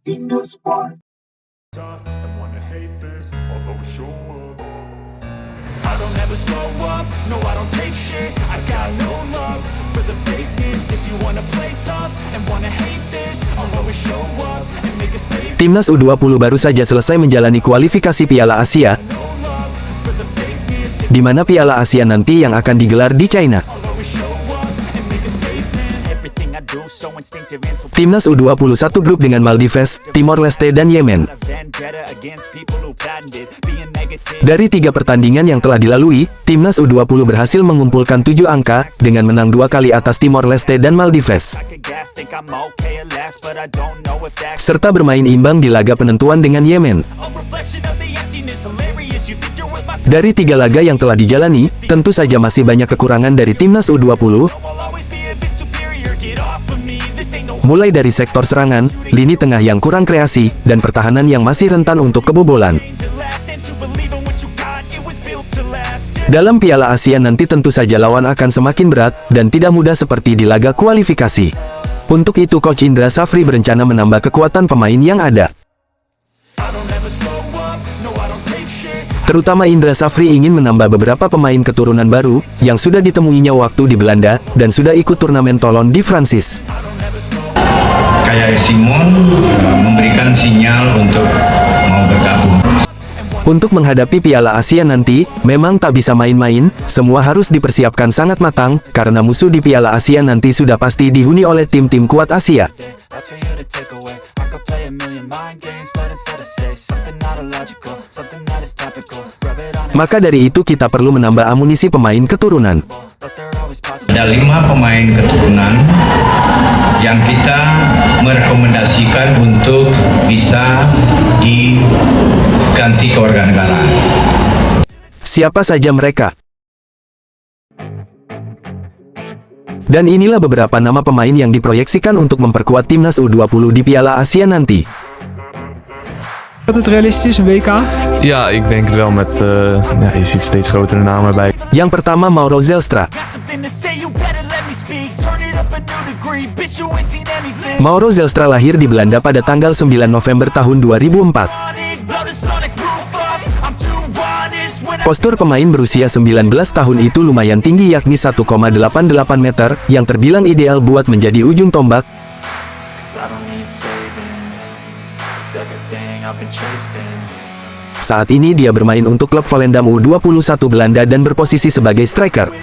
Indosport. Tough and wanna hate this, I'll always show up. I don't ever slow up, no I don't take shit. I got no love for the fakeness. If you wanna play tough and wanna hate this, I'll always show up and make a statement. Timnas U20 baru saja selesai menjalani kualifikasi Piala Asia, No love for the fakeness. di mana Piala Asia nanti yang akan digelar di China. I'll always show up and make a statement. Everything I do so instinctive and so Timnas U20 satu grup dengan Maldives, Timor Leste dan Yemen. a vendetta against people who patented being negative. Dari 3 pertandingan yang telah dilalui, Timnas U20 berhasil mengumpulkan 7 angka, dengan menang 2 kali atas Timor Leste dan Maldives, I could gas, think I'm okay at last, but I don't know if that's serta bermain imbang di laga penentuan dengan Yemen. a reflection of the emptiness. Hilarious, you think you're with my Dari 3 laga yang telah dijalani, tentu saja masih banyak kekurangan dari Timnas U20, I'll always be a bit superior, get off of me. This ain't no mulai dari sektor serangan, lini tengah yang kurang kreasi, dan pertahanan yang masih rentan untuk kebobolan. to last and to believe in what you got, it was built to last. Dalam Piala Asia nanti tentu saja lawan akan semakin berat, dan tidak mudah seperti di laga kualifikasi. Untuk itu Coach Indra Safri berencana menambah kekuatan pemain yang ada. I don't ever slow up, no I don't take shit. Terutama Indra Safri ingin menambah beberapa pemain keturunan baru, yang sudah ditemuinya waktu di Belanda, dan sudah ikut turnamen Toulon di Prancis. Kayak Simon memberikan sinyal untuk mau bergabung. Untuk menghadapi Piala Asia nanti, memang tak bisa main-main, semua harus dipersiapkan sangat matang, karena musuh di Piala Asia nanti sudah pasti dihuni oleh tim-tim kuat Asia. That's for you to take away. I could play a million mind games, but instead I say something not illogical, something that is topical. Rub it on it, Maka dari itu kita perlu menambah amunisi pemain keturunan. but they're always possible. Ada 5 pemain keturunan yang kita merekomendasikan untuk bisa diganti kewarganegaraan. Siapa saja mereka? Dan inilah beberapa nama pemain yang diproyeksikan untuk memperkuat Timnas U20 di Piala Asia nanti. Dat het realistisch, een WK? Ja, ik denk het wel met, je ziet steeds grotere namen bij. Yang pertama Mauro Zelstra. Got something to say, you better let me speak. Turn it up a new degree, bitch you ain't seen anything. Mauro Zelstra lahir di Belanda pada tanggal 9 November tahun 2004. Sonic, blow the sonic roof up. I'm too honest when I Postur pemain berusia 19 tahun itu lumayan tinggi yakni 1,88 meter, yang terbilang ideal buat menjadi ujung tombak. I don't need saving. It's everything I've been chasing. Saat ini dia bermain untuk klub Volendam U21 Belanda dan berposisi sebagai striker. I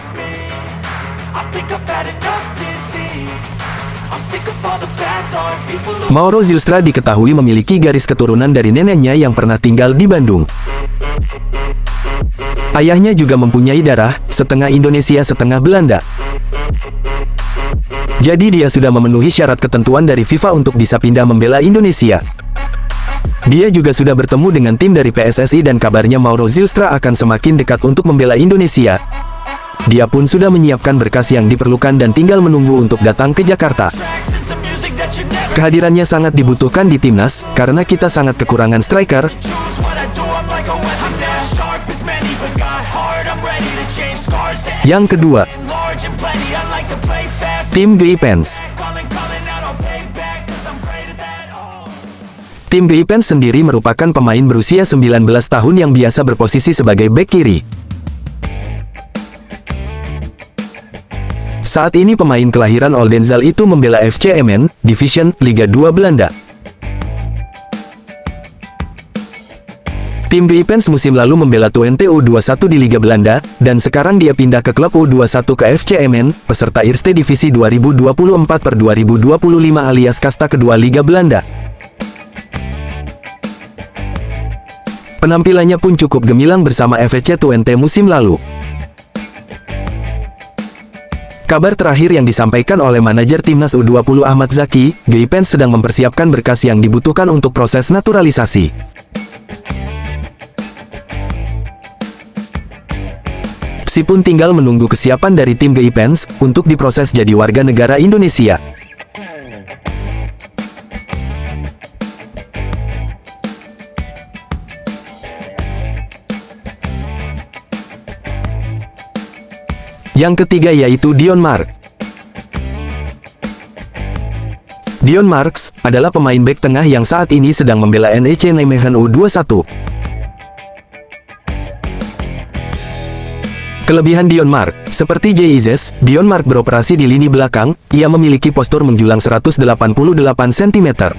think I've had enough disease. I'm sick of all the bad thoughts. People who Mauro Zelstra diketahui memiliki garis keturunan dari neneknya yang pernah tinggal di Bandung. Ayahnya juga mempunyai darah, setengah Indonesia setengah Belanda. Jadi dia sudah memenuhi syarat ketentuan dari FIFA untuk bisa pindah membela Indonesia. Dia juga sudah bertemu dengan tim dari PSSI dan kabarnya Mauro Zelstra akan semakin dekat untuk membela Indonesia. Dia pun sudah menyiapkan berkas yang diperlukan dan tinggal menunggu untuk datang ke Jakarta. tracks and some music that you never Kehadirannya sangat dibutuhkan di timnas, karena kita sangat kekurangan striker. choose. What I do, I'm like a weapon. I'm as sharp as many, but got hard. I'm ready to change scars to Yang kedua, large and plenty. I like to play fast. tim Geipens. Calling out, I'll pay back, 'cause I'm great at that. Oh. Tim Geipens sendiri merupakan pemain berusia 19 tahun yang biasa berposisi sebagai bek kiri. Saat ini pemain kelahiran Oldenzal itu membela FC Emmen, Division Liga 2 Belanda. Tim Geipens musim lalu membela Twente U21 di Liga Belanda, dan sekarang dia pindah ke klub U21 ke FC Emmen, peserta Eerste Divisi 2024/2025 alias kasta kedua Liga Belanda. Penampilannya pun cukup gemilang bersama FC Twente musim lalu. Kabar terakhir yang disampaikan oleh manajer Timnas U20 Ahmad Zaki, Geipens sedang mempersiapkan berkas yang dibutuhkan untuk proses naturalisasi. Si pun tinggal menunggu kesiapan dari tim Geipens untuk diproses jadi warga negara Indonesia. Yang ketiga yaitu Dion Mark. Dion Marks adalah pemain bek tengah yang saat ini sedang membela NEC Nijmegen U21. Kelebihan Dion Mark, seperti JIZS, Dion Mark beroperasi di lini belakang, ia memiliki postur menjulang 188 cm.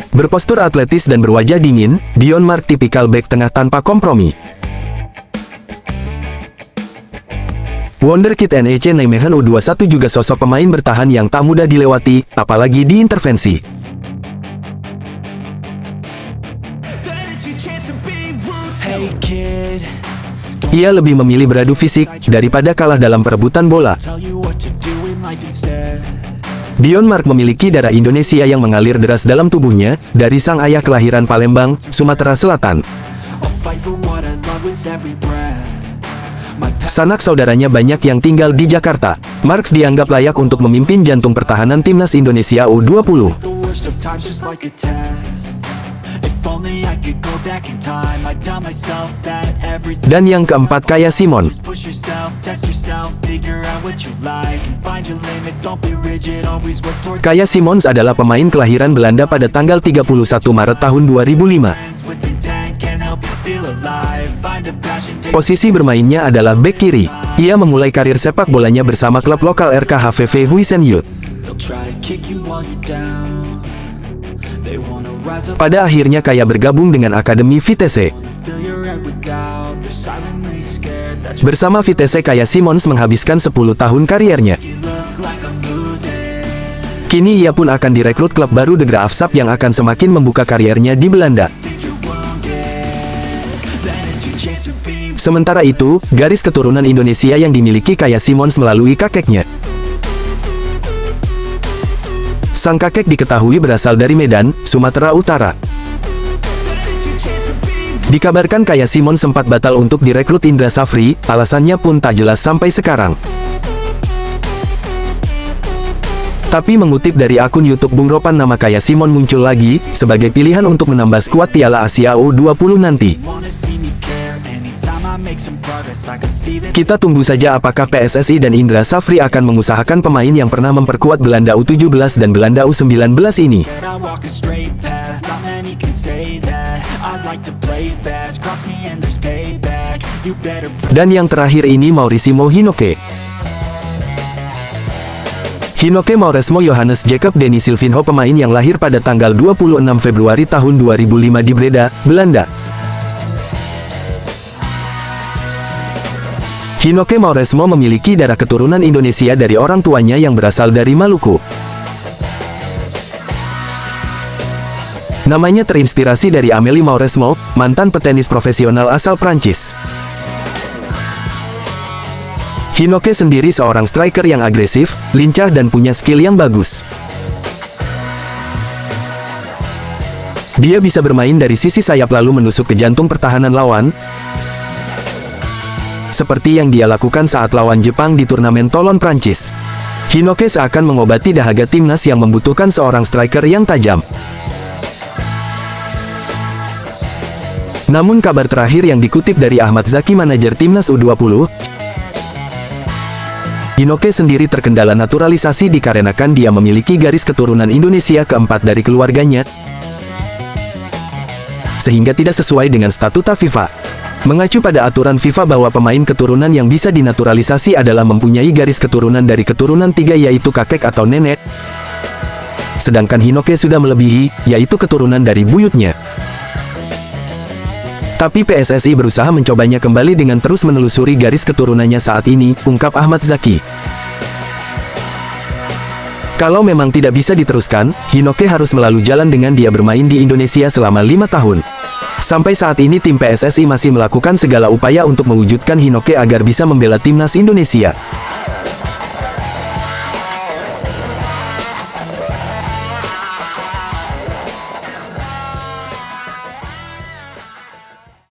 Berpostur atletis dan berwajah dingin, Dion Mark tipikal bek tengah tanpa kompromi. Wonderkid NEC Nijmegen U21 juga sosok pemain bertahan yang tak mudah dilewati, apalagi diintervensi. Ia lebih memilih beradu fisik daripada kalah dalam perebutan bola. Dion Mark memiliki darah Indonesia yang mengalir deras dalam tubuhnya, dari sang ayah kelahiran Palembang, Sumatera Selatan. Sanak saudaranya banyak yang tinggal di Jakarta. Marks dianggap layak untuk memimpin jantung pertahanan timnas Indonesia U20. Dan yang keempat Kaya Simon. Kaya Simons adalah pemain kelahiran Belanda pada tanggal 31 Maret tahun 2005. Posisi bermainnya adalah bek kiri. Ia memulai karir sepak bolanya bersama klub lokal RKHVV Huizen Youth. Pada akhirnya Kaya bergabung dengan Akademi Vitesse. Bersama Vitesse Kaya Simons menghabiskan 10 tahun kariernya. Kini ia pun akan direkrut klub baru De Graafschap yang akan semakin membuka kariernya di Belanda. Sementara itu, garis keturunan Indonesia yang dimiliki Kaya Simons melalui kakeknya. Sang kakek diketahui berasal dari Medan, Sumatera Utara. Dikabarkan Kaya Simons sempat batal untuk direkrut Indra Safri, alasannya pun tak jelas sampai sekarang. Tapi mengutip dari akun YouTube Bung Ropan, nama Kaya Simon muncul lagi, sebagai pilihan untuk menambah skuad Piala Asia U20 nanti. Kita tunggu saja apakah PSSI dan Indra Safri akan mengusahakan pemain yang pernah memperkuat Belanda U17 dan Belanda U19 ini. Dan yang terakhir ini Mauricio Hinoke. Hinoke Mauresmo Johannes Jacob Denny Silvinho, pemain yang lahir pada tanggal 26 Februari tahun 2005 di Breda, Belanda. Hinoke Mauresmo memiliki darah keturunan Indonesia dari orang tuanya yang berasal dari Maluku. Namanya terinspirasi dari Amélie Mauresmo, mantan petenis profesional asal Prancis. Hinoke sendiri seorang striker yang agresif, lincah dan punya skill yang bagus. Dia bisa bermain dari sisi sayap lalu menusuk ke jantung pertahanan lawan, seperti yang dia lakukan saat lawan Jepang di turnamen Toulon, Prancis. Hinoke seakan mengobati dahaga timnas yang membutuhkan seorang striker yang tajam. Namun kabar terakhir yang dikutip dari Ahmad Zaki, manajer timnas U20, Hinoke sendiri terkendala naturalisasi dikarenakan dia memiliki garis keturunan Indonesia keempat dari keluarganya, sehingga tidak sesuai dengan statuta FIFA. Mengacu pada aturan FIFA bahwa pemain keturunan yang bisa dinaturalisasi adalah mempunyai garis keturunan dari keturunan 3 yaitu kakek atau nenek. Sedangkan Hinoke sudah melebihi, yaitu keturunan dari buyutnya. Tapi PSSI berusaha mencobanya kembali dengan terus menelusuri garis keturunannya saat ini, ungkap Ahmad Zaki. Kalau memang tidak bisa diteruskan, Hinoke harus melalui jalan dengan dia bermain di Indonesia selama 5 tahun. Sampai saat ini tim PSSI masih melakukan segala upaya untuk mewujudkan Hinoke agar bisa membela timnas Indonesia.